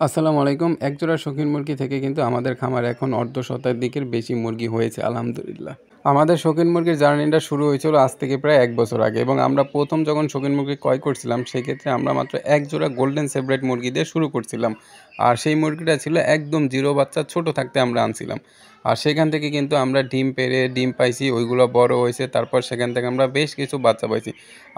আসসালামু আলাইকুম। একজোড়া শৌখিন মুরগি থেকে কিন্তু আমাদের খামারে এখন অর্ধ শতাধিকের বেশি মুরগি হয়েছে আলহামদুলিল্লাহ। আমাদের শৌখিন মুরগির জার্নিটা শুরু হয়েছিল আজ থেকে প্রায় ১ বছর আগে এবং আমরা ১ম যখন শৌখিন মুরগি ক্রয় করছিলাম সেক্ষেত্রে আমরা মাত্র এক জোড়া গোল্ডেন সেপারেট মুরগি দিয়ে শুরু করছিলাম। আর সেই মুরগিটা ছিল একদম জিরো বাচ্চা ছোট থাকতে আমরা আনছিলাম। আর সেখান থেকে কিন্তু আমরা ডিম পেড়ে ডিম পাইছি, ওইগুলো বড় হয়েছে। তারপর সেখান থেকে আমরা বেশ কিছু বাচ্চা পাইছি।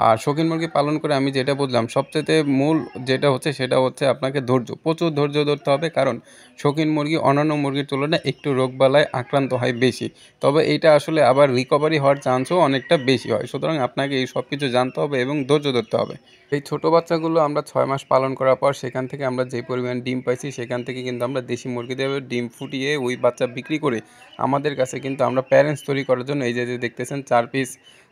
আর শৌখিন মুরগি পালন করে আমি যেটা বুঝলাম সবচাইতে মূল যেটা হচ্ছে সেটা হচ্ছে আপনাকে ধৈর্য। প্রচুর ধৈর্য ধরতে হবে, কারণ শৌখিন মুরগি অন্যান্য মুরগির তুলনায় একটু রোগবালায় আক্রান্ত হয় বেশি। তবে এইটা আসলে আবার রিকভারি হওয়ার চান্সও অনেকটা বেশি হয়। সুতরাং আপনাকে এই সব কিছু জানতে হবে এবং ধৈর্য ধরতে হবে। এই ছোট বাচ্চাগুলো আমরা ৬ মাস পালন করার পর সেখান থেকে আমরা যে পরিমাণ ডিম পাইছি সেখান থেকে কিন্তু আমরা দেশি মুরগি দিয়ে ডিম ফুটিয়ে ওই বাচ্চা বিক্রি করে আমাদের কাছে কিন্তু আমরা প্যারেন্টস তৈরি করার জন্য এই যে দেখতেছেন ৪ পিস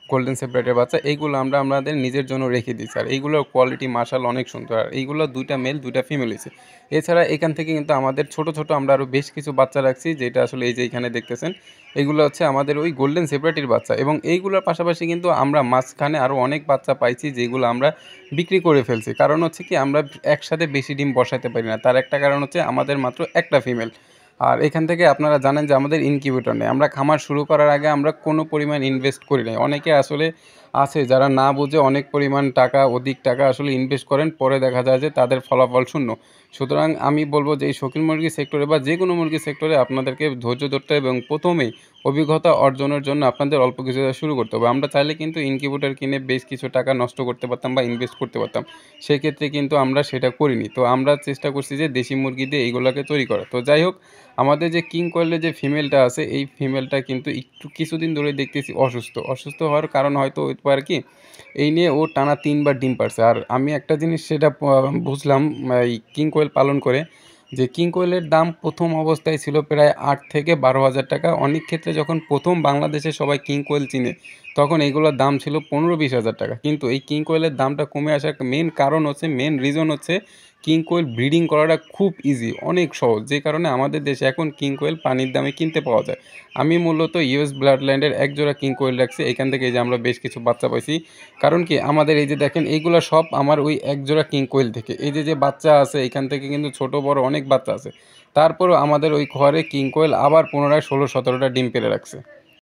গোল্ডেন সেপারেটের বাচ্চা, এইগুলো আমরা আমাদের নিজের জন্য রেখে দিচ্ছি। আর এইগুলোর কোয়ালিটি মাশাআল্লাহ অনেক সুন্দর। আর এইগুলো ২টা মেল ২টা ফিমেল হয়েছে। এছাড়া এখান থেকে কিন্তু আমাদের ছোট ছোট আমরা আরও বেশ কিছু বাচ্চা রাখছি, যেটা আসলে এই যে এখানে দেখতেছেন এগুলো হচ্ছে আমাদের ওই গোল্ডেন সেপারেটের বাচ্চা। এবং এইগুলোর পাশাপাশি কিন্তু আমরা মাঝখানে আরও অনেক বাচ্চা পাইছি যেগুলো আমরা বিক্রি করে ফেলছি। কারণ হচ্ছে কি, আমরা একসাথে বেশি ডিম বসাতে পারি না। তার একটা কারণ হচ্ছে আমাদের মাত্র একটা ফিমেল। আর এখান থেকে আপনারা জানেন যে আমাদের ইনকিউবেটর নেই। আমরা খামার শুরু করার আগে আমরা কোনো পরিমাণ ইনভেস্ট করি নাই। অনেকে আসলে আছে যারা না বুঝে অনেক পরিমাণ টাকা, অধিক টাকা আসলে ইনভেস্ট করেন, পরে দেখা যায় যে তাদের ফলাফল শূন্য। সুতরাং আমি বলব যে এই শৌখিন মুরগি সেক্টরে বা যেকোনো মুরগি সেক্টরে আপনাদেরকে ধৈর্য ধরতে হবে এবং প্রথমেই অভিজ্ঞতা অর্জনের জন্য আপনাদের অল্প কিছু দিয়ে শুরু করতে হবে। আমরা চাইলে কিন্তু ইনকিউবেটর কিনে বেশ কিছু টাকা নষ্ট করতে পারতাম বা ইনভেস্ট করতে পারতাম। সেক্ষেত্রে কিন্তু আমরা সেটা করিনি। তো আমরা চেষ্টা করছি যে দেশি মুরগি দিয়ে এইগুলাকে তৈরি করা। তো যাই হোক, আমাদের যে কিং কোয়েলের যে ফিমেলটা আছে এই ফিমেলটা কিন্তু একটু কিছুদিন ধরে দেখতেছি অসুস্থ হওয়ার কারণ হয়তো হতে পারে কি, এই নিয়ে ও টানা ৩ বার ডিম পাড়ছে। আর আমি একটা জিনিস সেটা বুঝলাম এই কিং কোয়েল পালন করে, যে কিং কোয়েলের দাম প্রথম অবস্থায় ছিল প্রায় ৮ থেকে ১২,০০০ টাকা। অনেক ক্ষেত্রে যখন প্রথম বাংলাদেশে সবাই কিং কোয়েল চিনে তখন এগুলোর দাম ছিল ১৫-২০,০০০ টাকা। কিন্তু এই কিং কোয়েলের দামটা কমে আসার মেন কারণ হচ্ছে, মেন রিজন হচ্ছে কিং কোয়েল ব্রিডিং করাটা খুব ইজি, অনেক সহজ, যে কারণে আমাদের দেশে এখন কিং কোয়েল পানির দামে কিনতে পাওয়া যায়। আমি মূলত ইউএস ব্লাড লাইনের এক জোড়া কিং কোয়েল রাখছি, এখান থেকে এই যে আমরা বেশ কিছু বাচ্চা পাইছি। কারণ কি, আমাদের এই যে দেখেন এইগুলো সব আমার ওই এক জোড়া কিং কোয়েল থেকে। এই যে বাচ্চা আছে এখান থেকে কিন্তু ছোট বড় অনেক বাচ্চা আছে। তারপরও আমাদের ওই ঘরে কিং কোয়েল আবার পুনরায় ১৬-১৭টা ডিম পেড়ে রাখছে।